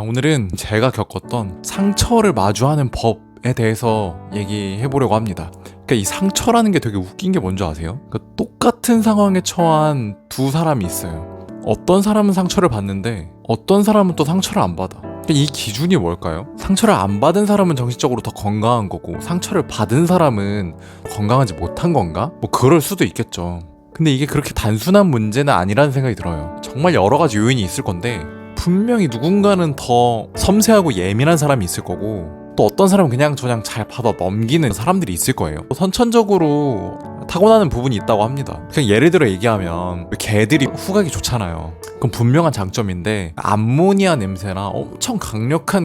오늘은 제가 겪었던 상처를 마주하는 법에 대해서 얘기해 보려고 합니다. 그러니까 이 상처라는 게 되게 웃긴 게 뭔지 아세요? 그러니까 똑같은 상황에 처한 두 사람이 있어요. 어떤 사람은 상처를 받는데 어떤 사람은 또 상처를 안 받아. 그러니까 이 기준이 뭘까요? 상처를 안 받은 사람은 정신적으로 더 건강한 거고 상처를 받은 사람은 건강하지 못한 건가? 뭐 그럴 수도 있겠죠. 근데 이게 그렇게 단순한 문제는 아니라는 생각이 들어요. 정말 여러 가지 요인이 있을 건데 분명히 누군가는 더 섬세하고 예민한 사람이 있을 거고 또 어떤 사람은 그냥 잘 받아 넘기는 사람들이 있을 거예요. 선천적으로 타고나는 부분이 있다고 합니다. 그냥 예를 들어 얘기하면 개들이 후각이 좋잖아요. 그건 분명한 장점인데 암모니아 냄새나 엄청 강력한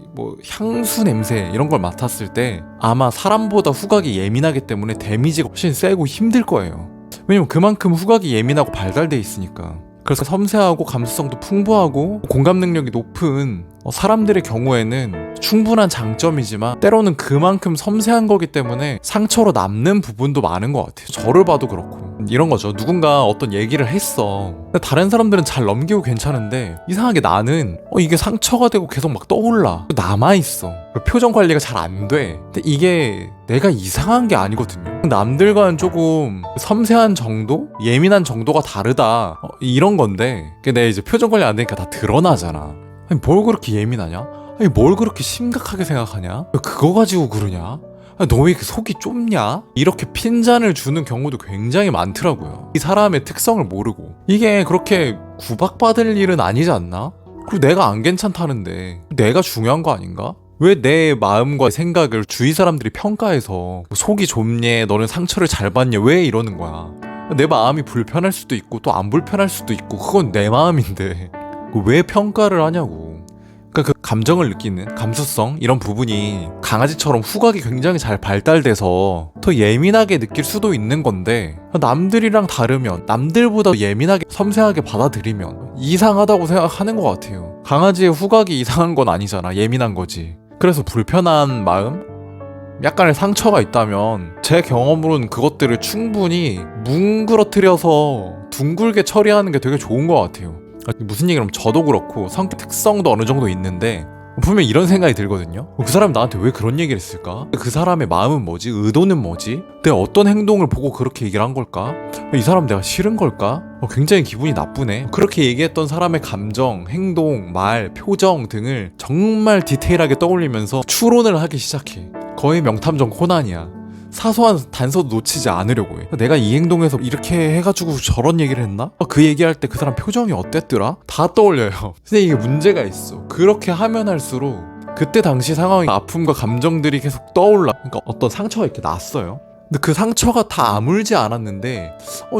향수 냄새 이런 걸 맡았을 때 아마 사람보다 후각이 예민하기 때문에 데미지가 훨씬 세고 힘들 거예요. 왜냐면 그만큼 후각이 예민하고 발달돼 있으니까. 그래서 섬세하고 감수성도 풍부하고 공감 능력이 높은 사람들의 경우에는 충분한 장점이지만 때로는 그만큼 섬세한 거기 때문에 상처로 남는 부분도 많은 것 같아요. 저를 봐도 그렇고 이런 거죠. 누군가 어떤 얘기를 했어. 근데 다른 사람들은 잘 넘기고 괜찮은데 이상하게 나는 이게 상처가 되고 계속 막 떠올라. 남아있어. 표정 관리가 잘 안 돼. 근데 이게 내가 이상한 게 아니거든요. 남들과는 조금 섬세한 정도? 예민한 정도가 다르다. 이런 건데 내 이제 표정 관리 안 되니까 다 드러나잖아. 아니 뭘 그렇게 예민하냐? 아니 뭘 그렇게 심각하게 생각하냐? 그거 가지고 그러냐? 너 왜 이렇게 속이 좁냐? 이렇게 핀잔을 주는 경우도 굉장히 많더라고요. 이 사람의 특성을 모르고 이게 그렇게 구박받을 일은 아니지 않나? 그리고 내가 안 괜찮다는데 내가 중요한 거 아닌가? 왜 내 마음과 생각을 주위 사람들이 평가해서 속이 좁니? 너는 상처를 잘 받니? 왜 이러는 거야? 내 마음이 불편할 수도 있고 또 안 불편할 수도 있고 그건 내 마음인데 왜 평가를 하냐고. 그러니까 그 감정을 느끼는 감수성 이런 부분이 강아지처럼 후각이 굉장히 잘 발달돼서 더 예민하게 느낄 수도 있는 건데 남들이랑 다르면 남들보다 예민하게 섬세하게 받아들이면 이상하다고 생각하는 것 같아요. 강아지의 후각이 이상한 건 아니잖아. 예민한 거지. 그래서 불편한 마음? 약간의 상처가 있다면 제 경험으로는 그것들을 충분히 뭉그러뜨려서 둥글게 처리하는 게 되게 좋은 것 같아요. 무슨 얘기냐면 저도 그렇고 성격 특성도 어느 정도 있는데 분명 이런 생각이 들거든요. 그 사람이 나한테 왜 그런 얘기를 했을까? 그 사람의 마음은 뭐지? 의도는 뭐지? 내가 어떤 행동을 보고 그렇게 얘기를 한 걸까? 이 사람 내가 싫은 걸까? 굉장히 기분이 나쁘네. 그렇게 얘기했던 사람의 감정, 행동, 말, 표정 등을 정말 디테일하게 떠올리면서 추론을 하기 시작해. 거의 명탐정 코난이야. 사소한 단서도 놓치지 않으려고 해. 내가 이 행동에서 이렇게 해가지고 저런 얘기를 했나? 그 얘기할 때 그 사람 표정이 어땠더라? 다 떠올려요. 근데 이게 문제가 있어. 그렇게 하면 할수록 그때 당시 상황의 아픔과 감정들이 계속 떠올라. 그러니까 어떤 상처가 이렇게 났어요. 근데 그 상처가 다 아물지 않았는데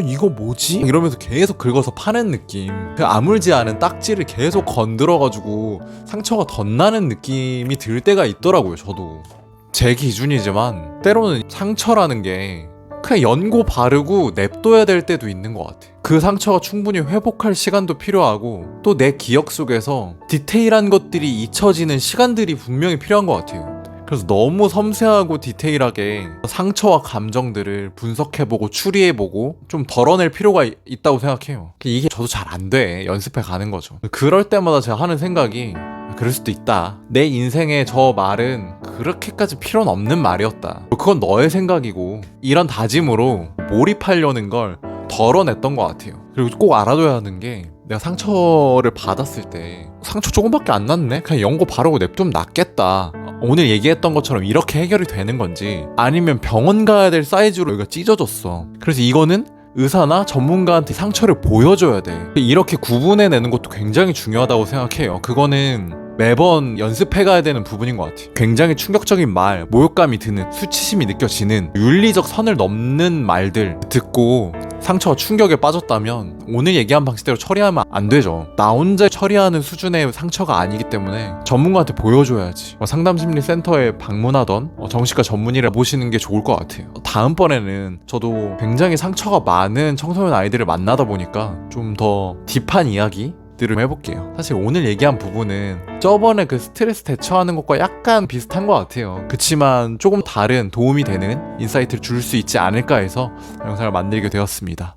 이거 뭐지? 이러면서 계속 긁어서 파는 느낌. 그 아물지 않은 딱지를 계속 건드려가지고 상처가 덧나는 느낌이 들 때가 있더라고요. 저도 제 기준이지만 때로는 상처라는 게 그냥 연고 바르고 냅둬야 될 때도 있는 것 같아. 그 상처가 충분히 회복할 시간도 필요하고 또 내 기억 속에서 디테일한 것들이 잊혀지는 시간들이 분명히 필요한 것 같아요. 그래서 너무 섬세하고 디테일하게 상처와 감정들을 분석해보고 추리해보고 좀 덜어낼 필요가 있다고 생각해요. 이게 저도 잘 안 돼. 연습해 가는 거죠. 그럴 때마다 제가 하는 생각이 그럴 수도 있다. 내 인생에 저 말은 그렇게까지 필요는 없는 말이었다. 그건 너의 생각이고 이런 다짐으로 몰입하려는 걸 덜어냈던 것 같아요. 그리고 꼭 알아둬야 하는 게 내가 상처를 받았을 때 상처 조금밖에 안 났네? 그냥 연고 바르고 냅두면 낫겠다. 오늘 얘기했던 것처럼 이렇게 해결이 되는 건지 아니면 병원 가야 될 사이즈로 여기가 찢어졌어. 그래서 이거는 의사나 전문가한테 상처를 보여줘야 돼. 이렇게 구분해내는 것도 굉장히 중요하다고 생각해요. 그거는 매번 연습해가야 되는 부분인 것 같아요. 굉장히 충격적인 말, 모욕감이 드는, 수치심이 느껴지는 윤리적 선을 넘는 말들 듣고 상처와 충격에 빠졌다면 오늘 얘기한 방식대로 처리하면 안 되죠. 나 혼자 처리하는 수준의 상처가 아니기 때문에 전문가한테 보여줘야지. 상담심리센터에 방문하던 정신과 전문의를 모시는 게 좋을 것 같아요. 다음번에는 저도 굉장히 상처가 많은 청소년 아이들을 만나다 보니까 좀 더 딥한 이야기 들을 해볼게요. 사실 오늘 얘기한 부분은 저번에 그 스트레스 대처하는 것과 약간 비슷한 것 같아요. 그치만 조금 다른 도움이 되는 인사이트를 줄 수 있지 않을까 해서 영상을 만들게 되었습니다.